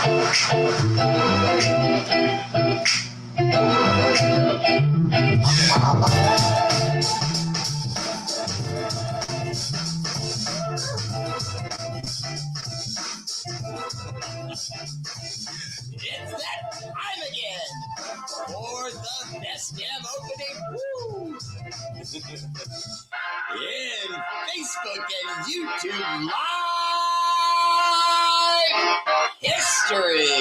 It's that time again for the best damn opening in Facebook and YouTube live history.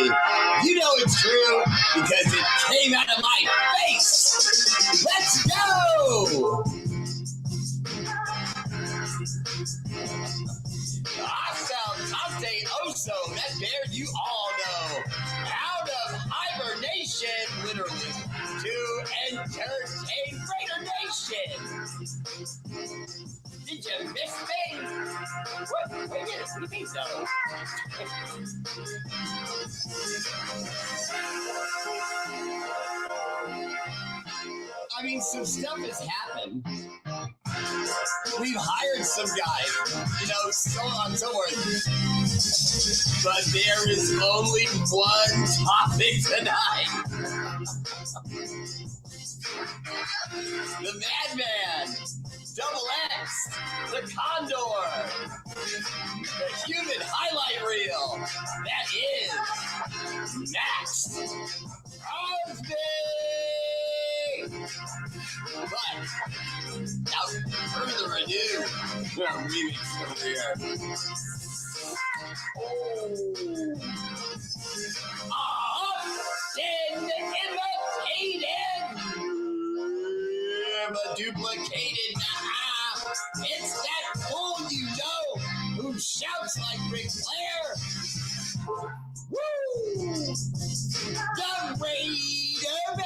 You know it's true because it came out of my face. Let's go! Awesome, Tante Oso, that bear you all know. Out of hibernation, literally, to entertain Raider Nation. Did you miss me? What do you mean so? I mean, some stuff has happened. We've hired some guys, so on and so forth. But there is only one topic tonight. The Madman, Double X, the Condor, the human highlight reel. That is Max Crosby. But without further ado, remix over here. Often imitated, but duplicated. It's that fool you know who shouts like Ric Flair. Woo! The Raider Bear.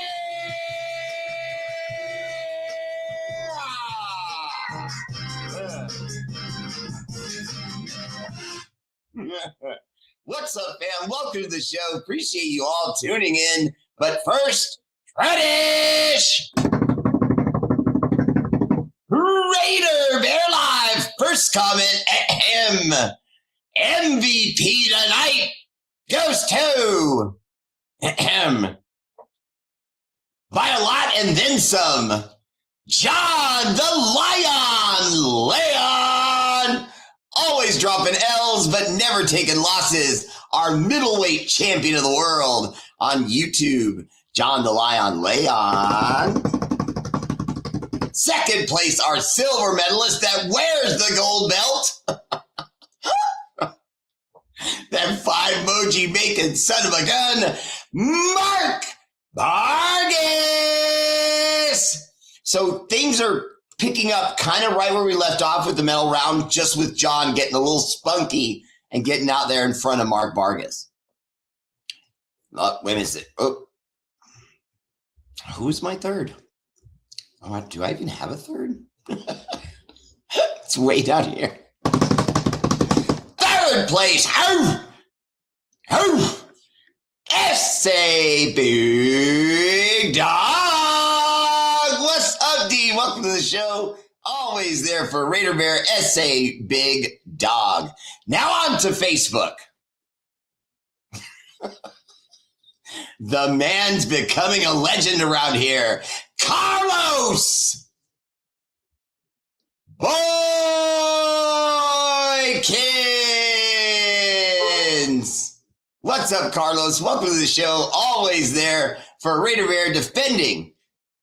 What's up, fam? Welcome to the show. Appreciate you all tuning in. But first, Tradish! Raider Bear Live. First comment, MVP tonight goes to by a lot and then some, John the Lion. Always dropping L's, but never taking losses. Our middleweight champion of the world on YouTube, John the Lion Leon. Second place, our silver medalist that wears the gold belt. That five-emoji making son of a gun, Mark Vargas. So things are picking up kind of right where we left off with the medal round, just with John getting a little spunky and getting out there in front of Mark Vargas. Oh, wait a minute. Oh, who's my third? Oh, do I even have a third? It's way down here. Third place. S.A. Big Dog. What's up, D? Welcome to the show. Always there for Raider Bear, S.A. Big Dog. Now on to Facebook. The man's becoming a legend around here. Carlos Boykins. What's up, Carlos? Welcome to the show. Always there for Raider Bear, defending,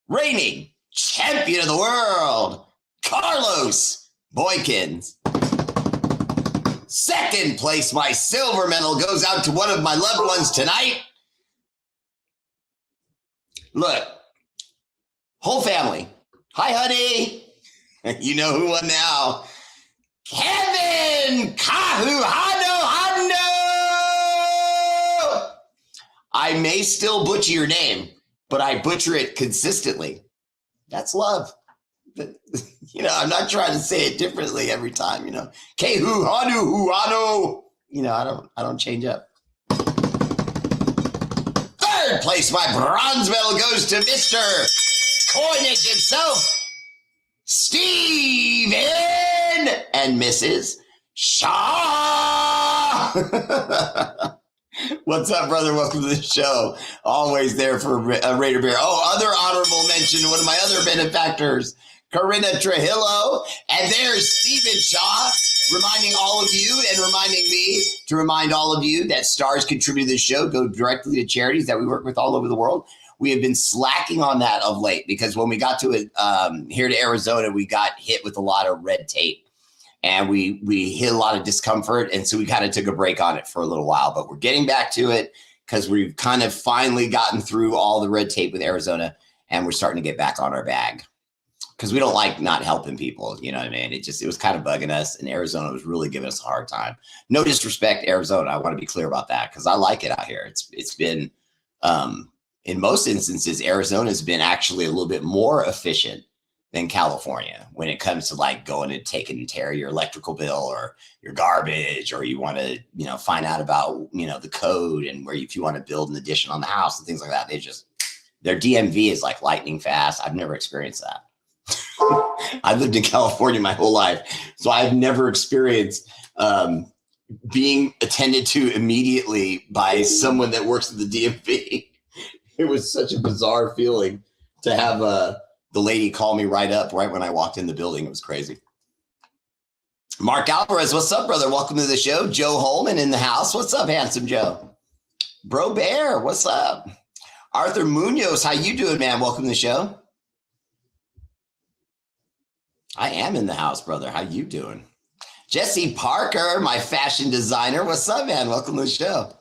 reigning champion of the world, Carlos Boykins. Second place, my silver medal goes out to one of my loved ones tonight. Look, whole family. Hi, honey. You know who won now. Kevin Kahuhano. I may still butcher your name, but I butcher it consistently. That's love. I'm not trying to say it differently every time, Kehuhanu. I don't change up. Third place, my bronze medal goes to Mr. Coinage himself, Steven and Mrs. Shaw. What's up, brother? Welcome to the show. Always there for Raider Bear. Oh, other honorable mention, one of my other benefactors, Corinna Trujillo. And there's Stephen Shaw, reminding all of you and reminding me to remind all of you that stars contribute to the show go directly to charities that we work with all over the world. We have been slacking on that of late because when we got to it here to Arizona, we got hit with a lot of red tape. And we hit a lot of discomfort. And so we kind of took a break on it for a little while. But we're getting back to it because we've kind of finally gotten through all the red tape with Arizona. And we're starting to get back on our bag. Because we don't like not helping people. You know what I mean? It was kind of bugging us. And Arizona was really giving us a hard time. No disrespect, Arizona. I want to be clear about that because I like it out here. It's been, in most instances, Arizona's been actually a little bit more efficient than California when it comes to like going and taking care of your electrical bill or your garbage, or you want to, find out about, the code and where if you want to build an addition on the house and things like that. Their DMV is like lightning fast. I've never experienced that. I've lived in California my whole life, so I've never experienced being attended to immediately by someone that works at the DMV. It was such a bizarre feeling to have the lady called me right when I walked in the building. It was crazy. Mark Alvarez, what's up, brother? Welcome to the show. Joe Holman in the house. What's up, handsome Joe? Bro Bear, what's up? Arthur Munoz, how you doing, man? Welcome to the show. I am in the house, brother. How you doing? Jesse Parker, my fashion designer. What's up, man? Welcome to the show.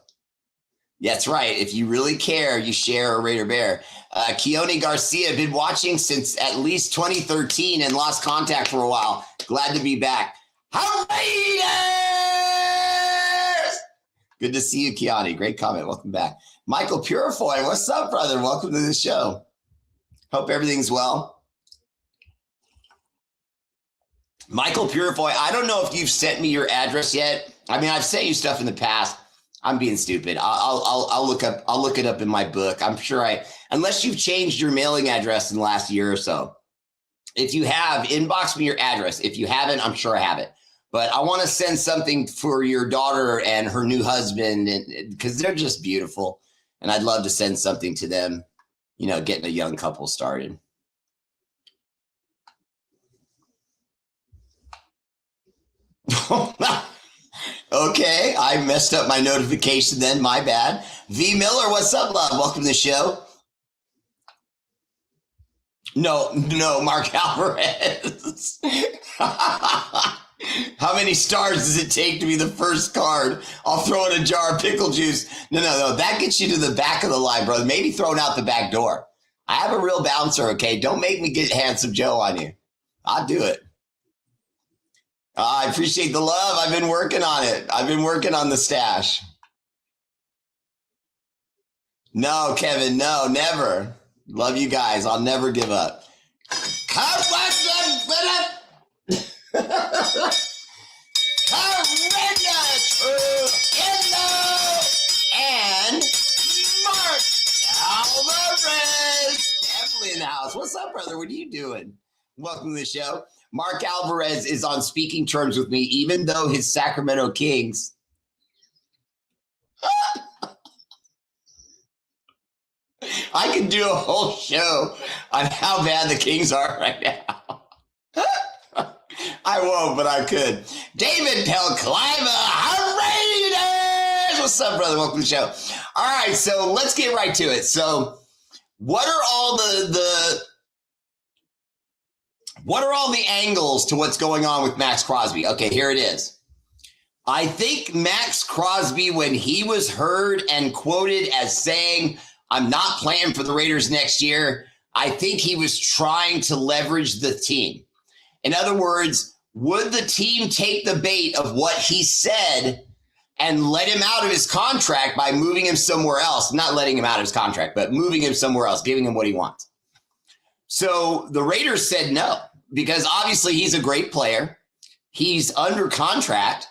That's right. If you really care, you share a Raider Bear. Keone Garcia, been watching since at least 2013 and lost contact for a while. Glad to be back. Raiders! Good to see you, Keone. Great comment. Welcome back. Michael Purifoy, what's up, brother? Welcome to the show. Hope everything's well. Michael Purifoy, I don't know if you've sent me your address yet. I mean, I've sent you stuff in the past. I'm being stupid. I'll look it up in my book. I'm sure unless you've changed your mailing address in the last year or so. If you have, inbox me your address. If you haven't, I'm sure I have it. But I want to send something for your daughter and her new husband, because they're just beautiful. And I'd love to send something to them, getting a young couple started. Okay, I messed up my notification then. My bad. V Miller, what's up, love? Welcome to the show. No, Mark Alvarez. How many stars does it take to be the first card? I'll throw in a jar of pickle juice. No. That gets you to the back of the line, brother. Maybe throwing out the back door. I have a real bouncer, okay? Don't make me get Handsome Joe on you. I'll do it. I appreciate the love. I've been working on it. I've been working on the stash. No, Kevin, no, never. Love you guys. I'll never give up. And Mark Alvarez. Definitely in the house. What's up, brother? What are you doing? Welcome to the show. Mark Alvarez is on speaking terms with me, even though his Sacramento Kings. I could do a whole show on how bad the Kings are right now. I won't, but I could. David Pelcliva, Raiders! What's up, brother? Welcome to the show. All right, so let's get right to it. So what are all the angles to what's going on with Max Crosby? Okay, here it is. I think Max Crosby, when he was heard and quoted as saying, I'm not playing for the Raiders next year, I think he was trying to leverage the team. In other words, would the team take the bait of what he said and let him out of his contract by moving him somewhere else? Not letting him out of his contract, but moving him somewhere else, giving him what he wants. So the Raiders said no, because obviously he's a great player. He's under contract.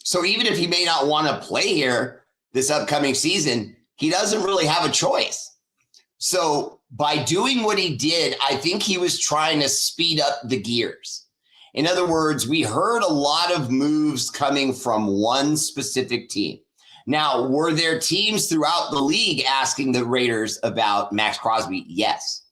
So even if he may not want to play here this upcoming season, he doesn't really have a choice. So by doing what he did, I think he was trying to speed up the gears. In other words, we heard a lot of moves coming from one specific team. Now, were there teams throughout the league asking the Raiders about Max Crosby? Yes.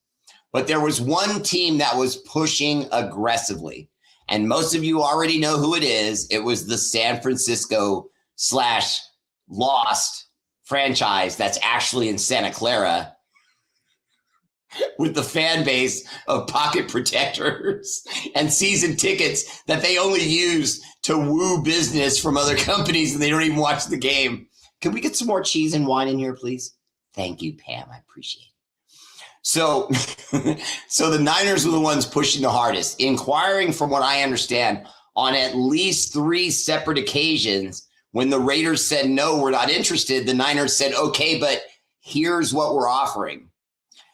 But there was one team that was pushing aggressively. And most of you already know who it is. It was the San Francisco / Lost franchise that's actually in Santa Clara, with the fan base of pocket protectors and season tickets that they only use to woo business from other companies, and they don't even watch the game. Can we get some more cheese and wine in here, please? Thank you, Pam. I appreciate it. So the Niners were the ones pushing the hardest, inquiring, from what I understand, on at least 3 separate occasions. When the Raiders said, no, we're not interested, the Niners said, okay, but here's what we're offering.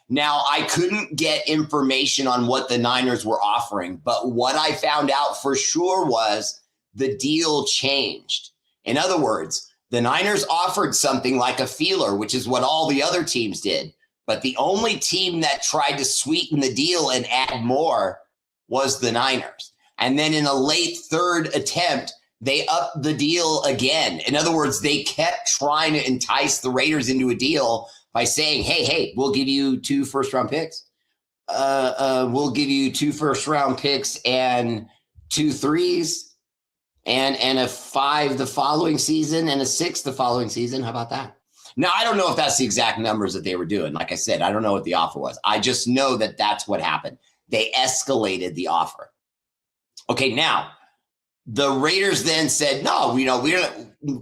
Now, I couldn't get information on what the Niners were offering, but what I found out for sure was the deal changed. In other words, the Niners offered something like a feeler, which is what all the other teams did. But the only team that tried to sweeten the deal and add more was the Niners. And then in a late third attempt, they upped the deal again. In other words, they kept trying to entice the Raiders into a deal by saying, hey, we'll give you 2 first-round picks. We'll give you 2 first-round picks and 2 threes and a 5 the following season and a 6 the following season. How about that? Now, I don't know if that's the exact numbers that they were doing. Like I said, I don't know what the offer was. I just know that that's what happened. They escalated the offer. Okay, now, the Raiders then said, no,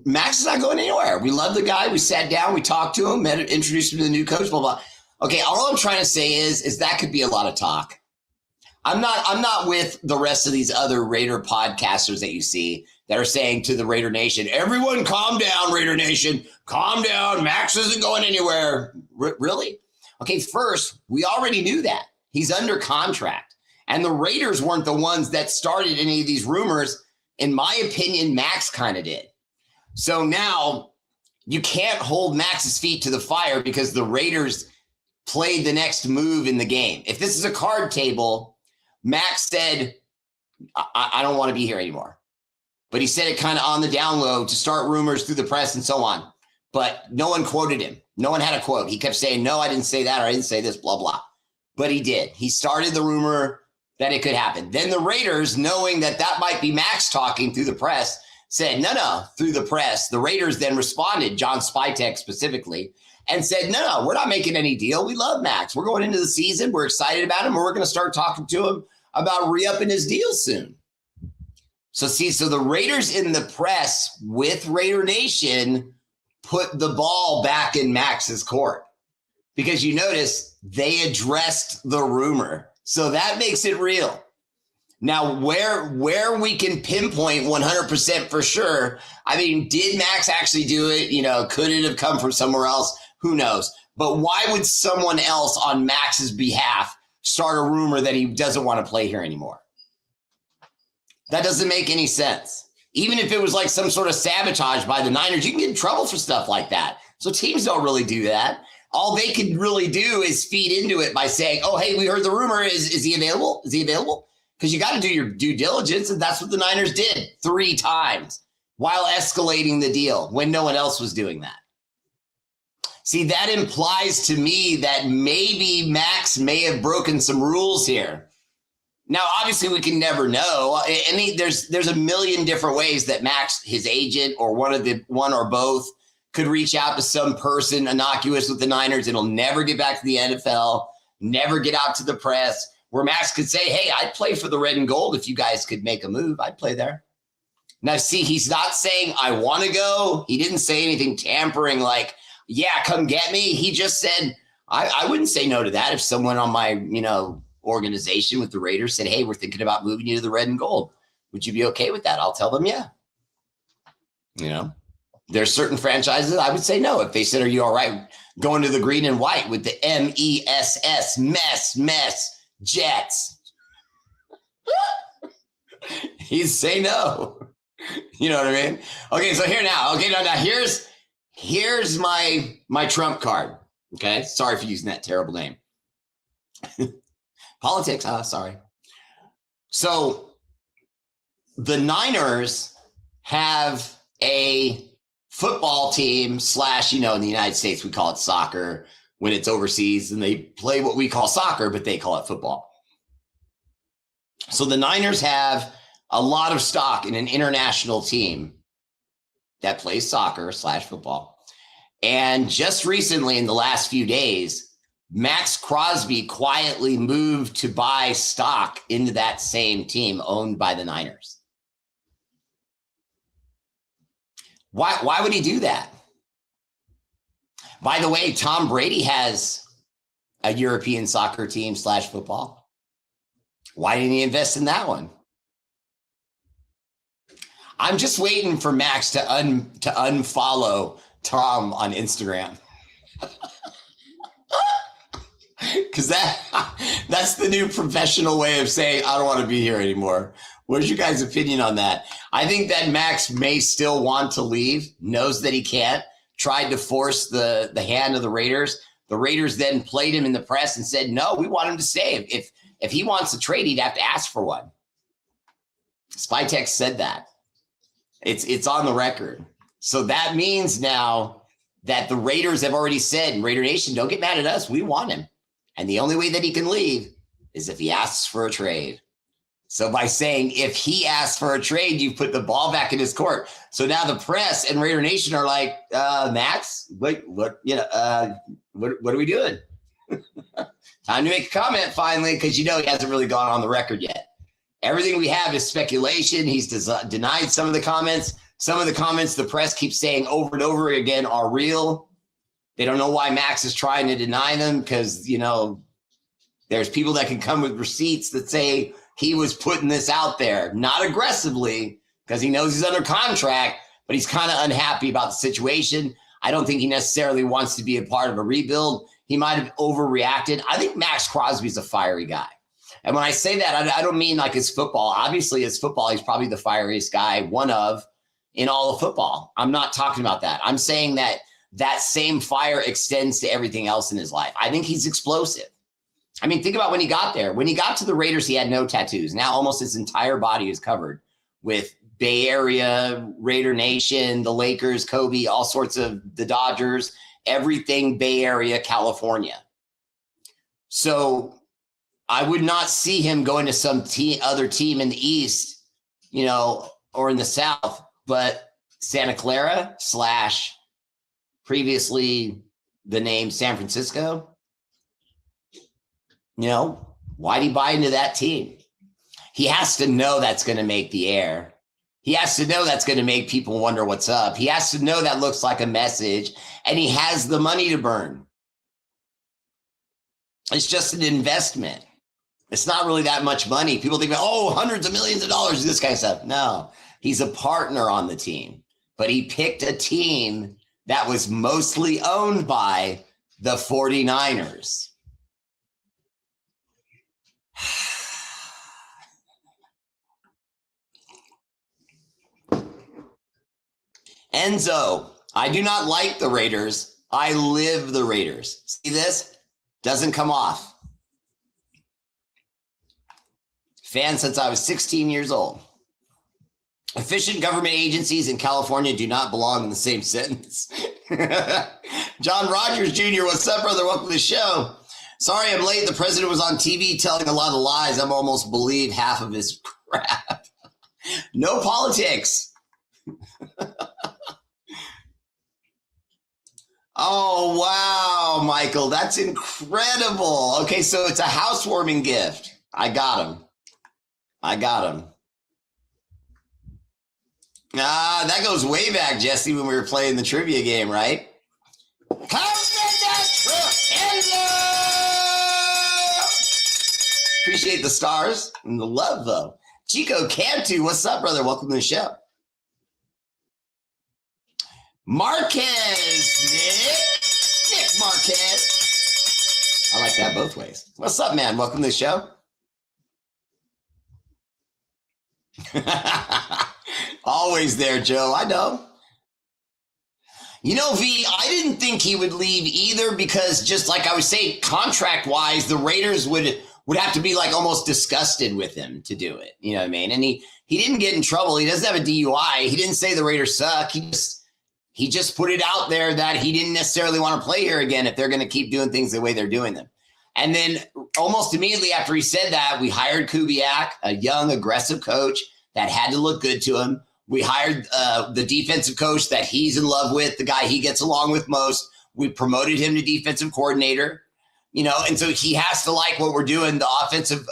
Max is not going anywhere. We love the guy. We sat down, we talked to him, introduced him to the new coach, blah, blah. Okay, all I'm trying to say is that could be a lot of talk. I'm not with the rest of these other Raider podcasters that you see that are saying to the Raider Nation, everyone calm down, Raider Nation, calm down. Max isn't going anywhere. Really? Okay, first, we already knew that. He's under contract. And the Raiders weren't the ones that started any of these rumors. In my opinion, Max kind of did. So now you can't hold Max's feet to the fire because the Raiders played the next move in the game. If this is a card table, Max said, I don't want to be here anymore. But he said it kind of on the down low to start rumors through the press and so on. But no one quoted him. No one had a quote. He kept saying, no, I didn't say that, or I didn't say this, blah, blah. But he did. He started the rumor that it could happen. Then the Raiders, knowing that might be Max talking through the press, said, no, through the press. The Raiders then responded, John Spytek specifically, and said, no, we're not making any deal. We love Max. We're going into the season. We're excited about him. And we're going to start talking to him about re-upping his deal soon. So the Raiders in the press with Raider Nation put the ball back in Max's court, because you notice they addressed the rumor. So that makes it real. Now, where we can pinpoint 100% for sure, I mean, did Max actually do it? Could it have come from somewhere else? Who knows? But why would someone else on Max's behalf start a rumor that he doesn't want to play here anymore? That doesn't make any sense. Even if it was like some sort of sabotage by the Niners, you can get in trouble for stuff like that. So teams don't really do that. All they could really do is feed into it by saying, oh, hey, we heard the rumor. Is he available? Is he available? Because you got to do your due diligence. And that's what the Niners did 3 times while escalating the deal when no one else was doing that. See, that implies to me that maybe Max may have broken some rules here. Now, obviously, we can never know. There's a million different ways that Max, his agent, or one or both, could reach out to some person innocuous with the Niners. It'll never get back to the NFL, never get out to the press, where Max could say, hey, I'd play for the red and gold if you guys could make a move. I'd play there. Now, see, he's not saying I want to go. He didn't say anything tampering like, yeah, come get me. He just said, I wouldn't say no to that if someone on my, organization with the Raiders said, hey, we're thinking about moving you to the red and gold. Would you be okay with that? I'll tell them, yeah. There's certain franchises I would say no. If they said, are you all right going to the green and white with the MESS, mess, Jets? He'd say no. You know what I mean? Okay, so now here's my trump card. Okay, sorry for using that terrible name. Politics, sorry. So the Niners have a football team slash, in the United States, we call it soccer when it's overseas, and they play what we call soccer, but they call it football. So the Niners have a lot of stock in an international team that plays soccer slash football. And just recently, in the last few days, Max Crosby quietly moved to buy stock into that same team owned by the Niners. Why would he do that? By the way, Tom Brady has a European soccer team slash football. Why didn't he invest in that one? I'm just waiting for Max to unfollow Tom on Instagram. Because that's the new professional way of saying, I don't want to be here anymore. What's your guys' opinion on that? I think that Max may still want to leave, knows that he can't, tried to force the hand of the Raiders. The Raiders then played him in the press and said, no, we want him to stay. If he wants a trade, he'd have to ask for one. Spytex said that. It's on the record. So that means now that the Raiders have already said, Raider Nation, don't get mad at us. We want him. And the only way that he can leave is if he asks for a trade. So by saying if he asks for a trade, you put the ball back in his court. So now the press and Raider Nation are like, Max, what are we doing? Time to make a comment finally, because he hasn't really gone on the record yet. Everything we have is speculation. He's denied some of the comments. Some of the comments the press keeps saying over and over again are real. They don't know why Max is trying to deny them because, there's people that can come with receipts that say he was putting this out there, not aggressively because he knows he's under contract, but he's kind of unhappy about the situation. I don't think he necessarily wants to be a part of a rebuild. He might have overreacted. I think Max Crosby's a fiery guy. And when I say that, I don't mean like his football. Obviously, his football, he's probably the fieriest guy, one of, in all of football. I'm not talking about that. I'm saying that same fire extends to everything else in his life. I think he's explosive. I mean, think about when he got there. When he got to the Raiders, he had no tattoos. Now almost his entire body is covered with Bay Area, Raider Nation, the Lakers, Kobe, all sorts of the Dodgers, everything Bay Area, California. So I would not see him going to some other team in the East, or in the South, but Santa Clara / previously the name San Francisco. Why'd he buy into that team? He has to know that's going to make the air. He has to know that's going to make people wonder what's up. He has to know that looks like a message, and he has the money to burn. It's just an investment. It's not really that much money. People think, hundreds of millions of dollars, this kind of stuff. No, he's a partner on the team, but he picked a team that was mostly owned by the 49ers. Enzo, I do not like the Raiders. I live the Raiders. See this? Doesn't come off. Fan since I was 16 years old. Efficient government agencies in California do not belong in the same sentence. John Rogers Jr., what's up, brother? Welcome to the show. Sorry I'm late. The president was on TV telling a lot of lies. I'm almost believe half of his crap. No politics. Oh, wow, Michael. That's incredible. Okay, so it's a housewarming gift. I got him. That goes way back, Jesse, when we were playing the trivia game, right? Appreciate the stars and the love, though. Chico Cantu, what's up, brother? Welcome to the show. Marquez, Nick Marquez. I like that both ways. What's up, man? Welcome to the show. Always there, Joe. I know. V, I didn't think he would leave either because just like I was saying, contract-wise, the Raiders would have to be like almost disgusted with him to do it. You know what I mean? And he didn't get in trouble. He doesn't have a DUI. He didn't say the Raiders suck. he just put it out there that he didn't necessarily want to play here again if they're going to keep doing things the way they're doing them. And then almost immediately after he said that, we hired Kubiak, a young, aggressive coach that had to look good to him. We hired the defensive coach that he's in love with, the guy he gets along with most. We promoted him to defensive coordinator, and so he has to like what we're doing. The offensive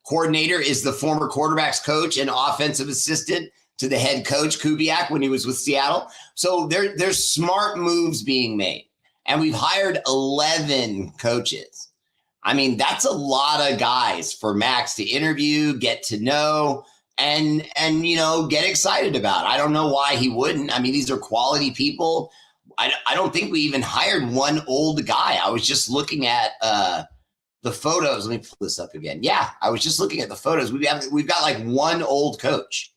coordinator is the former quarterback's coach and offensive assistant to the head coach, Kubiak, when he was with Seattle. So there's smart moves being made. And we've hired 11 coaches. I mean, that's a lot of guys for Max to interview, get to know, and get excited about. I don't know why he wouldn't. I mean, these are quality people. I don't think we even hired one old guy. I was just looking at the photos. Let me pull this up again. Yeah, I was just looking at the photos. We've got like one old coach.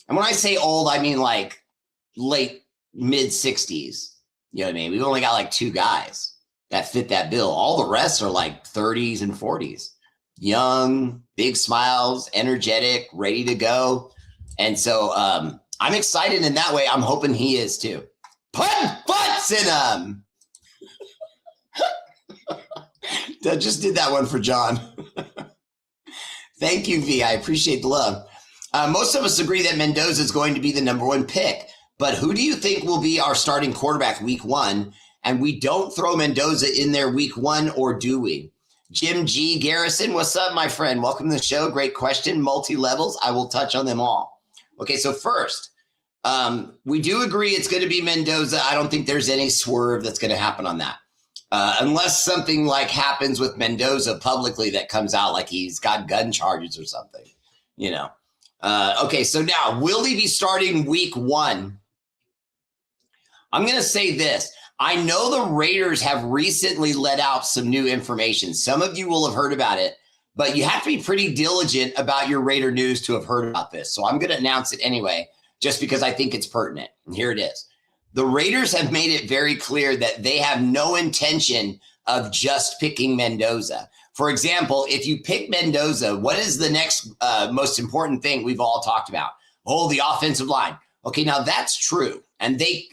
And when I say old, I mean like late mid-60s. You know what I mean? We've only got like 2 guys that fit that bill. All the rest are like 30s and 40s. Young, big smiles, energetic, ready to go. And so I'm excited in that way. I'm hoping he is too. Put butts in them. I just did that one for John. Thank you, V. I appreciate the love. Most of us agree that Mendoza is going to be the number 1 pick. But who do you think will be our starting quarterback week 1? And we don't throw Mendoza in there week 1, or do we? Jim G. Garrison, what's up, my friend? Welcome to the show. Great question. Multi-levels. I will touch on them all. Okay, so first, we do agree it's going to be Mendoza. I don't think there's any swerve that's going to happen on that. Unless something like happens with Mendoza publicly that comes out like he's got gun charges or something, Okay, so now, will he be starting week 1? I'm going to say this. I know the Raiders have recently let out some new information. Some of you will have heard about it, but you have to be pretty diligent about your Raider news to have heard about this. So I'm going to announce it anyway, just because I think it's pertinent. And here it is. The Raiders have made it very clear that they have no intention of just picking Mendoza. For example, if you pick Mendoza, what is the next most important thing we've all talked about? Oh, the offensive line. Okay, now that's true. And they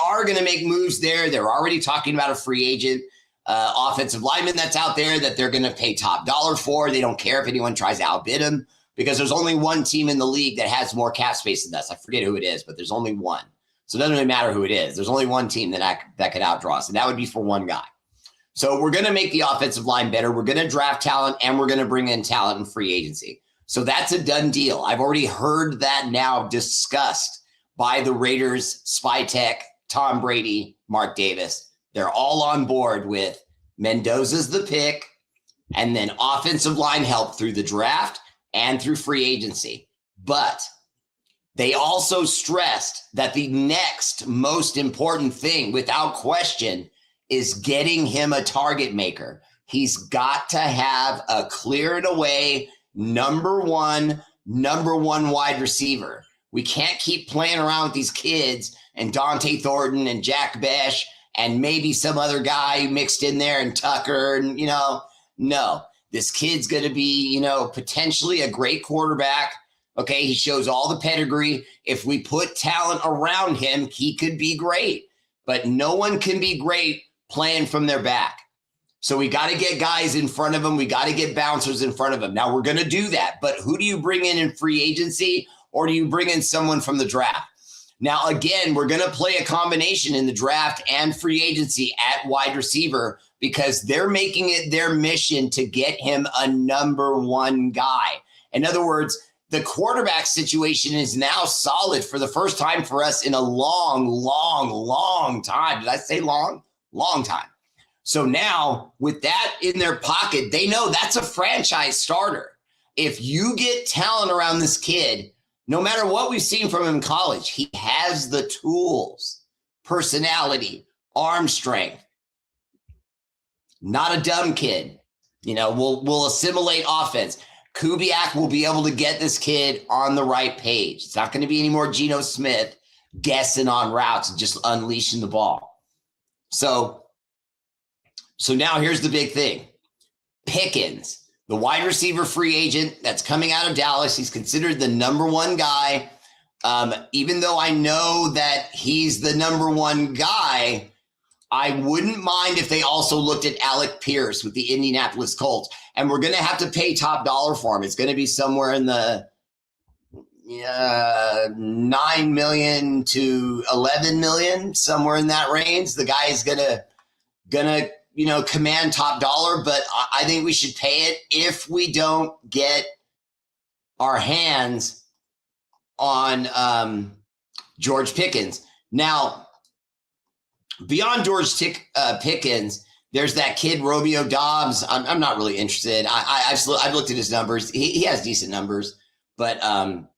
are going to make moves there. They're already talking about a free agent offensive lineman that's out there that they're going to pay top dollar for. They don't care if anyone tries to outbid him, because there's only one team in the league that has more cap space than us. I forget who it is, but there's only one. So it doesn't really matter who it is. There's only one team that could outdraw us, and that would be for one guy. So we're going to make the offensive line better. We're going to draft talent, and we're going to bring in talent in free agency. So that's a done deal. I've already heard that now discussed by the Raiders, Spy Tech, Tom Brady, Mark Davis. They're all on board with Mendoza's the pick, and then offensive line help through the draft and through free agency. But they also stressed that the next most important thing, without question, is getting him a target maker. He's got to have a clear and away number one wide receiver. We can't keep playing around with these kids and Dante Thornton and Jack Besh and maybe some other guy mixed in there and Tucker. And, no, this kid's going to be, potentially a great quarterback. Okay, he shows all the pedigree. If we put talent around him, he could be great. But no one can be great playing from their back. So we got to get guys in front of him. We got to get bouncers in front of him. Now, we're going to do that. But who do you bring in free agency? Or do you bring in someone from the draft? Now, again, we're going to play a combination in the draft and free agency at wide receiver, because they're making it their mission to get him a number 1 guy. In other words, the quarterback situation is now solid for the first time for us in a long, long, long time. Did I say long? Long time. So now with that in their pocket, they know that's a franchise starter. If you get talent around this kid, no matter what we've seen from him in college, he has the tools, personality, arm strength. Not a dumb kid. We'll assimilate offense. Kubiak will be able to get this kid on the right page. It's not going to be any more Geno Smith guessing on routes and just unleashing the ball. So now here's the big thing. Pickens, the wide receiver free agent that's coming out of Dallas. He's considered the number 1 guy. Even though I know that he's the number one guy, I wouldn't mind if they also looked at Alec Pierce with the Indianapolis Colts. And we're going to have to pay top dollar for him. It's going to be somewhere in the 9 million to 11 million, somewhere in that range. The guy is gonna command top dollar, but I think we should pay it if we don't get our hands on George Pickens. Now, beyond George Pickens, there's that kid Romeo Doubs. I'm not really interested. I've looked at his numbers. He has decent numbers. But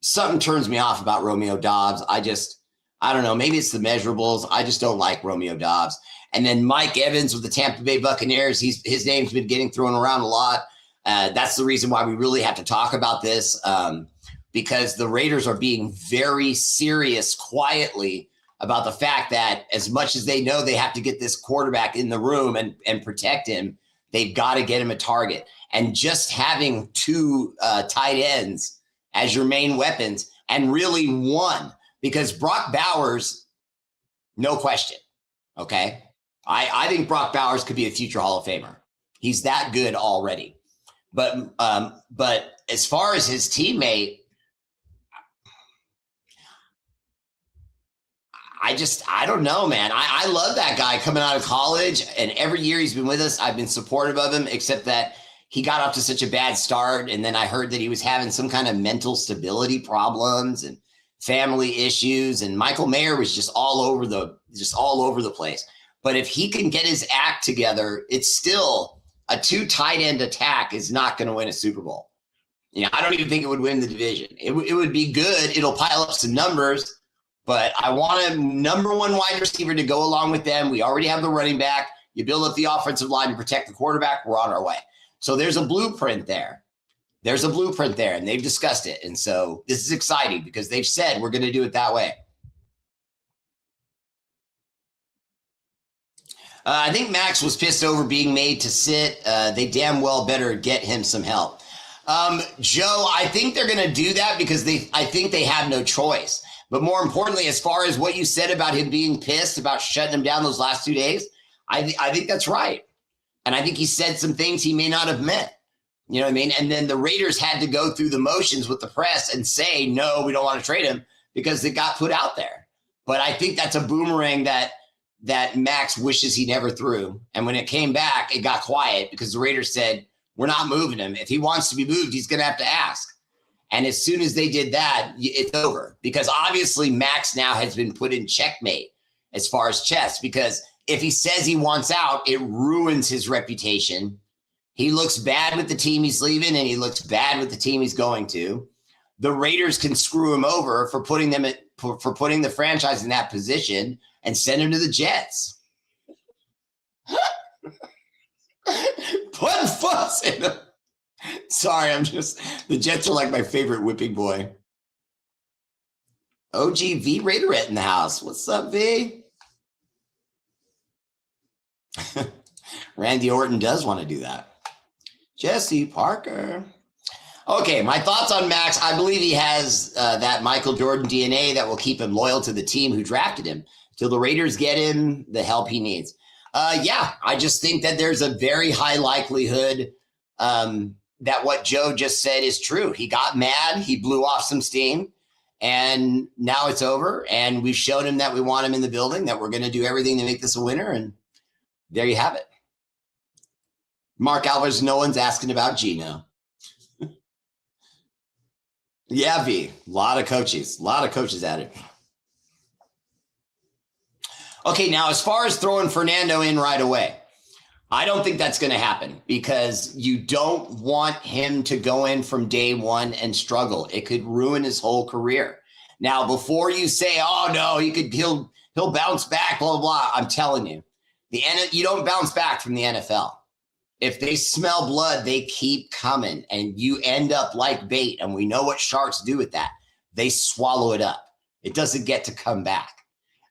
something turns me off about Romeo Doubs. I don't know. Maybe it's the measurables. I just don't like Romeo Doubs. And then Mike Evans with the Tampa Bay Buccaneers. His name's been getting thrown around a lot. That's the reason why we really have to talk about this, because the Raiders are being very serious quietly about the fact that as much as they know they have to get this quarterback in the room and protect him, they've got to get him a target. And just having two tight ends as your main weapons, and really one, because Brock Bowers, no question, okay? I think Brock Bowers could be a future Hall of Famer. He's that good already. But as far as his teammate, I don't know, man. I love that guy coming out of college, and every year he's been with us, I've been supportive of him, except that he got off to such a bad start. And then I heard that he was having some kind of mental stability problems and family issues. And Michael Mayer was just all over the place. But if he can get his act together, it's still a two tight end attack is not going to win a Super Bowl. I don't even think it would win the division. It would be good. It'll pile up some numbers, but I want a number one wide receiver to go along with them. We already have the running back. You build up the offensive line to protect the quarterback. We're on our way. So there's a blueprint there. And they've discussed it. And so this is exciting because they've said we're going to do it that way. I think Max was pissed over being made to sit. They damn well better get him some help. Joe, I think they're going to do that because I think they have no choice. But more importantly, as far as what you said about him being pissed about shutting him down those last 2 days, I think that's right. And I think he said some things he may not have meant. You know what I mean? And then the Raiders had to go through the motions with the press and say, no, we don't want to trade him because it got put out there. But I think that's a boomerang that Max wishes he never threw. And when it came back, it got quiet because the Raiders said, we're not moving him. If he wants to be moved, he's going to have to ask. And as soon as they did that, it's over. Because obviously Max now has been put in checkmate as far as chess, because if he says he wants out, it ruins his reputation. He looks bad with the team he's leaving, and he looks bad with the team he's going to. The Raiders can screw him over for putting the franchise in that position and send him to the Jets. Put fuss in him. Sorry, the Jets are like my favorite whipping boy. OG V Raiderette in the house. What's up, V? Randy Orton does want to do that. Jesse Parker. Okay, my thoughts on Max. I believe he has that Michael Jordan DNA that will keep him loyal to the team who drafted him till the Raiders get him the help he needs. I just think that there's a very high likelihood that what Joe just said is true. He got mad. He blew off some steam. And now it's over. And we've shown him that we want him in the building, that we're going to do everything to make this a winner. And there you have it. Mark Alvarez, no one's asking about Gino. Yeah, V. A lot of coaches at it. Okay, now as far as throwing Fernando in right away, I don't think that's going to happen because you don't want him to go in from day one and struggle. It could ruin his whole career. Now, before you say, "Oh no, he'll bounce back," blah blah blah, I'm telling you, you don't bounce back from the NFL. If they smell blood, they keep coming, and you end up like bait. And we know what sharks do with that. They swallow it up. It doesn't get to come back.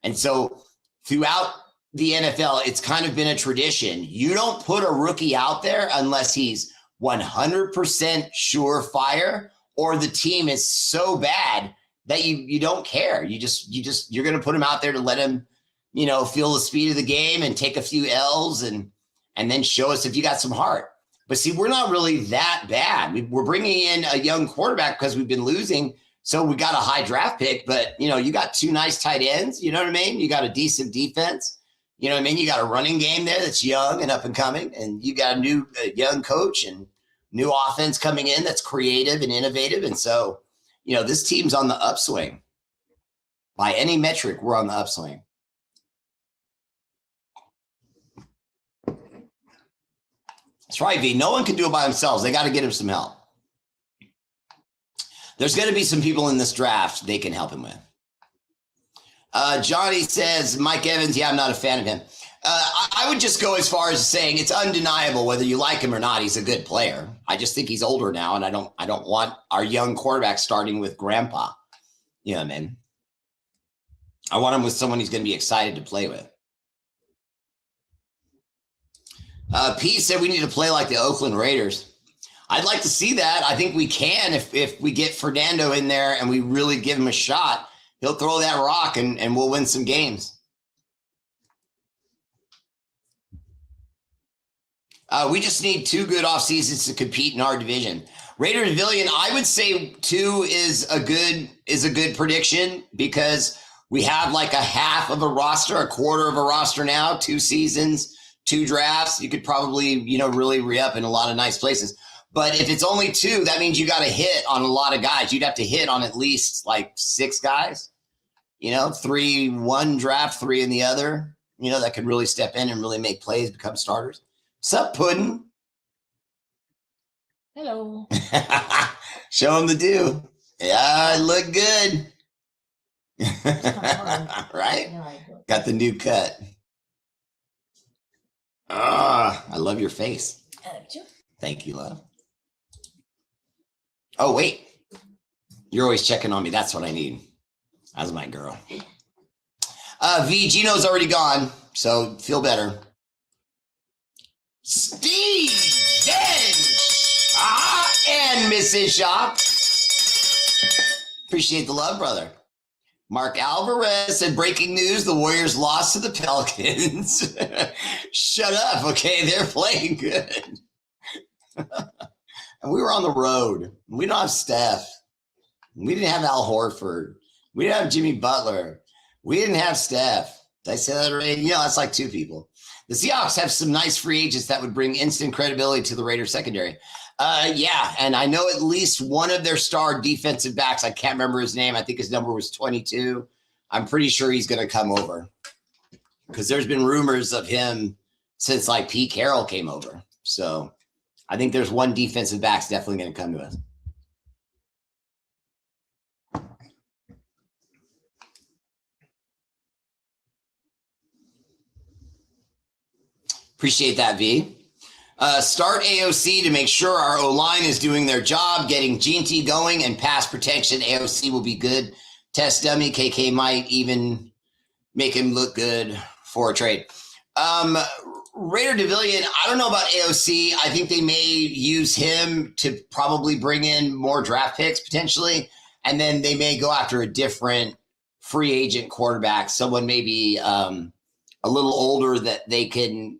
And so throughout the NFL, it's kind of been a tradition. You don't put a rookie out there unless he's 100% surefire or the team is so bad that you don't care. You're going to put him out there to let him, feel the speed of the game and take a few L's and then show us if you got some heart. But see, we're not really that bad. We're bringing in a young quarterback because we've been losing. So we got a high draft pick, but you got 2 nice tight ends. You know what I mean? You got a decent defense. You know what I mean? You got a running game there that's young and up and coming, and you got a young coach and new offense coming in that's creative and innovative. And so, this team's on the upswing. By any metric, we're on the upswing. That's right, V. No one can do it by themselves. They got to get him some help. There's going to be some people in this draft they can help him with. Johnny says, Mike Evans, yeah, I'm not a fan of him. I would just go as far as saying it's undeniable whether you like him or not. He's a good player. I just think he's older now, and I don't want our young quarterback starting with grandpa. You know what I mean? I want him with someone he's going to be excited to play with. Pete said we need to play like the Oakland Raiders. I'd like to see that. I think we can if we get Fernando in there and we really give him a shot. He'll throw that rock and we'll win some games. We just need 2 good off seasons to compete in our division. Raider Pavilion, I would say 2 is a good prediction because we have like a half of a roster, a quarter of a roster now, 2 seasons, 2 drafts. You could probably, really re-up in a lot of nice places. But if it's only 2, that means you got to hit on a lot of guys. You'd have to hit on at least like 6 guys, 3 one draft, 3 in the other, that could really step in and really make plays, become starters. Sup, Puddin'? Hello. Show him the do. Yeah, I look good. Right? No, got the new cut. I love your face. Thank you, love. Oh, wait. You're always checking on me. That's what I need. That's my girl. V, Gino's already gone, so feel better. Steve Bench and Mrs. Shop. Appreciate the love, brother. Mark Alvarez said, breaking news, the Warriors lost to the Pelicans. Shut up, okay? They're playing good. And we were on the road. We don't have Steph. We didn't have Al Horford. We didn't have Jimmy Butler. We didn't have Steph. Did I say that already? That's like 2 people. The Seahawks have some nice free agents that would bring instant credibility to the Raiders secondary. Yeah, and I know at least one of their star defensive backs. I can't remember his name. I think his number was 22. I'm pretty sure he's going to come over because there's been rumors of him since like Pete Carroll came over. So I think there's one defensive back's definitely going to come to us. Appreciate that, V. Start AOC to make sure our O-line is doing their job, getting Ginty going and pass protection. AOC will be good. Test dummy. KK might even make him look good for a trade. Raider Pavilion, I don't know about AOC. I think they may use him to probably bring in more draft picks potentially, and then they may go after a different free agent quarterback, someone maybe a little older that they can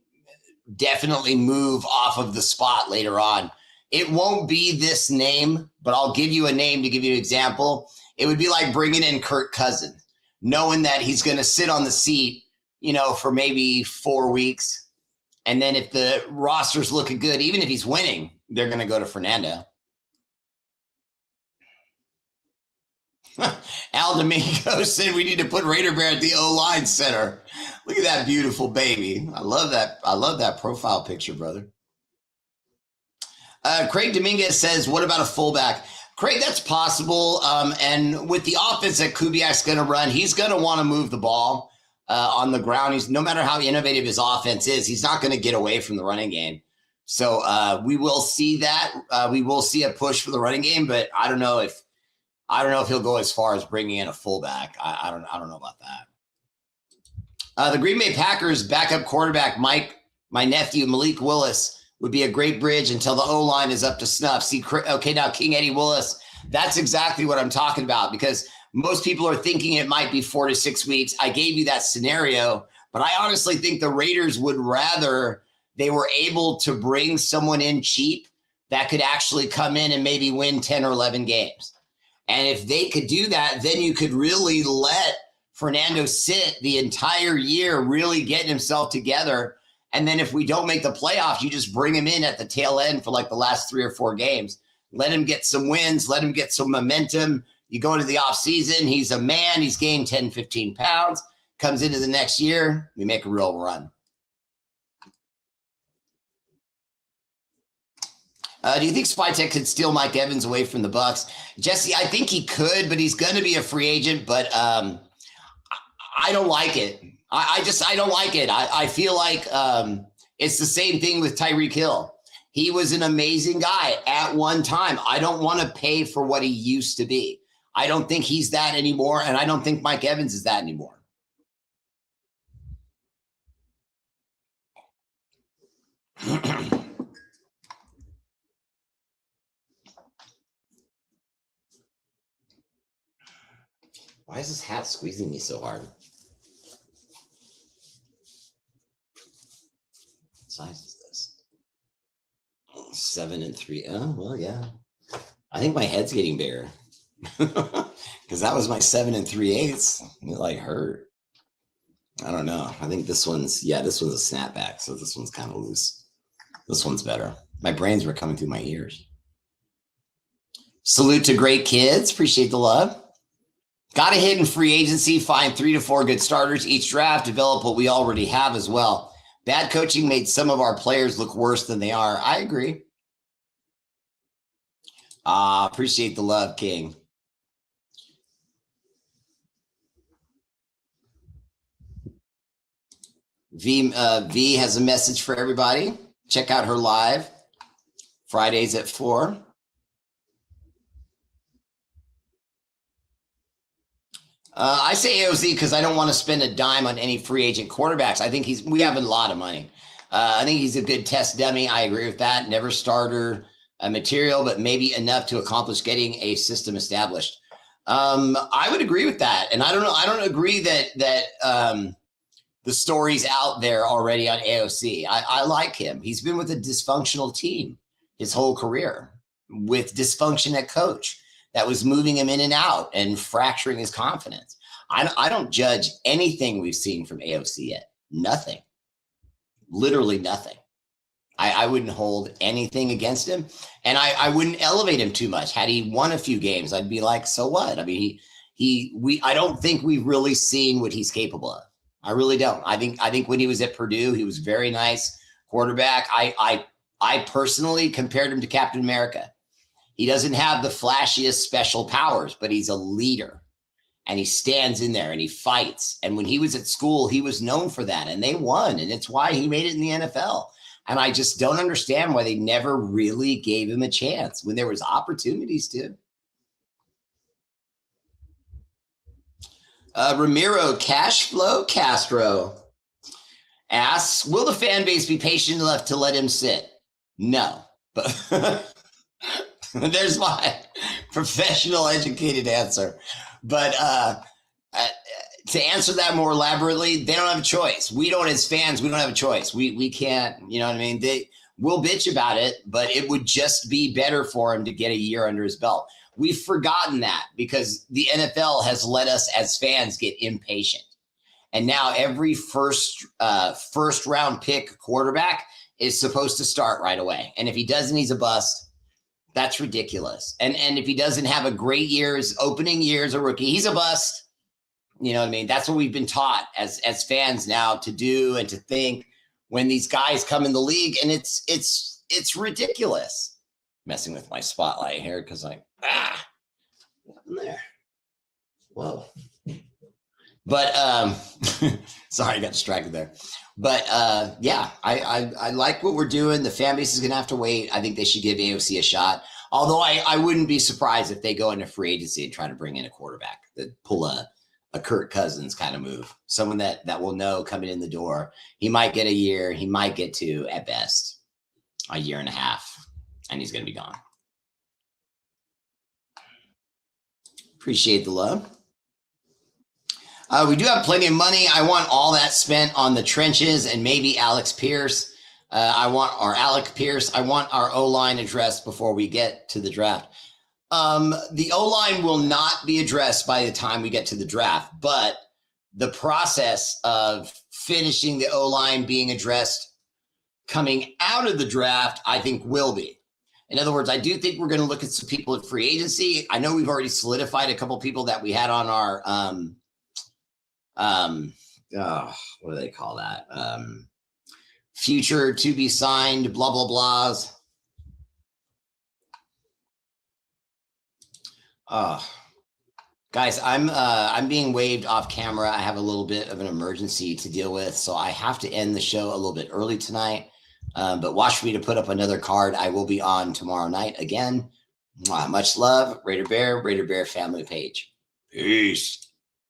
definitely move off of the spot later on. It won't be this name, but I'll give you a name to give you an example. It would be like bringing in Kirk Cousins, knowing that he's going to sit on the seat, for maybe 4 weeks. And then if the roster's looking good, even if he's winning, they're going to go to Fernando. Al Domingo said we need to put R8RBEAR at the O-line center. Look at that beautiful baby. I love that. I love that profile picture, brother. Craig Dominguez says, what about a fullback? Craig, that's possible. And with the offense that Kubiak's going to run, he's going to want to move the ball on the ground. He's no matter how innovative his offense is, he's not going to get away from the running game. So we will see that. We will see a push for the running game, but I don't know if he'll go as far as bringing in a fullback. I don't know about that. The Green Bay Packers backup quarterback, my nephew, Malik Willis, would be a great bridge until the O-line is up to snuff. See, okay, now King Eddie Willis, that's exactly what I'm talking about, because Most people are thinking it might be 4 to 6 weeks. I gave you that scenario, but I honestly think the Raiders would rather they were able to bring someone in cheap that could actually come in and maybe win 10 or 11 games. And if they could do that, then you could really let Fernando sit the entire year, really getting himself together. And then if we don't make the playoffs, you just bring him in at the tail end for like the last 3 or 4 games. Let him get some wins. Let him get some momentum. You go into the offseason, he's a man. He's gained 10, 15 pounds. Comes into the next year, we make a real run. Do you think Spytek could steal Mike Evans away from the Bucks? Jesse, I think he could, but he's going to be a free agent. But I don't like it. I don't like it. I feel like it's the same thing with Tyreek Hill. He was an amazing guy at one time. I don't want to pay for what he used to be. I don't think he's that anymore, and I don't think Mike Evans is that anymore. Why is this hat squeezing me so hard? What size is this? 7 and 3. Oh, well, yeah. I think my head's getting bigger because that was my 7 3/8. It like hurt. I don't know. I think this one's a snapback. So this one's kind of loose. This one's better. My brains were coming through my ears. Salute to great kids. Appreciate the love. Got to hit in free agency, find 3 to 4 good starters each draft, develop what we already have as well. Bad coaching made some of our players look worse than they are. I agree. Appreciate the love, King. V has a message for everybody. Check out her live Fridays at 4. I say AOC because I don't want to spend a dime on any free agent quarterbacks. I think we have a lot of money. I think he's a good test dummy. I agree with that. Never starter material, but maybe enough to accomplish getting a system established. I would agree with that. And I don't know. I don't agree that the story's out there already on AOC. I like him. He's been with a dysfunctional team his whole career with dysfunction at coach. That was moving him in and out and fracturing his confidence. I don't judge anything we've seen from AOC yet. Nothing. Literally nothing. I wouldn't hold anything against him. And I wouldn't elevate him too much. Had he won a few games, I'd be like, so what? I mean, I don't think we've really seen what he's capable of. I really don't. I think when he was at Purdue, he was very nice quarterback. I personally compared him to Captain America. He doesn't have the flashiest special powers, but he's a leader and he stands in there and he fights. And when he was at school, he was known for that and they won. And it's why he made it in the NFL. And I just don't understand why they never really gave him a chance when there was opportunities to. Ramiro Cashflow Castro asks, will the fan base be patient enough to let him sit? No, but there's my professional, educated answer. But to answer that more elaborately, they don't have a choice. We don't, as fans, we don't have a choice. We can't, you know what I mean? We'll bitch about it, but it would just be better for him to get a year under his belt. We've forgotten that because the NFL has let us as fans get impatient. And now every first round pick quarterback is supposed to start right away. And if he doesn't, he's a bust. That's ridiculous. And if he doesn't have a great year, his opening year as a rookie, he's a bust. You know what I mean? That's what we've been taught as fans now to do and to think when these guys come in the league, and it's ridiculous. Messing with my spotlight here because what happened there? Whoa. But sorry, I got distracted there. But yeah, I like what we're doing. The fan base is going to have to wait. I think they should give AOC a shot. Although I wouldn't be surprised if they go into free agency and try to bring in a quarterback that pull a Kirk Cousins kind of move. Someone that will know coming in the door. He might get a year. He might get 2 at best, a year and a half, and he's going to be gone. Appreciate the love. We do have plenty of money. I want all that spent on the trenches and maybe Alex Pierce. Alec Pierce. I want our O-line addressed before we get to the draft. The O-line will not be addressed by the time we get to the draft, but the process of finishing the O-line being addressed coming out of the draft, I think will be. In other words, I do think we're going to look at some people at free agency. I know we've already solidified a couple people that we had on our, what do they call that? Future to be signed, blah, blah, blahs. Guys, I'm being waved off camera. I have a little bit of an emergency to deal with, so I have to end the show a little bit early tonight. But watch me to put up another card. I will be on tomorrow night again. Much love, R8RBEAR family page. Peace.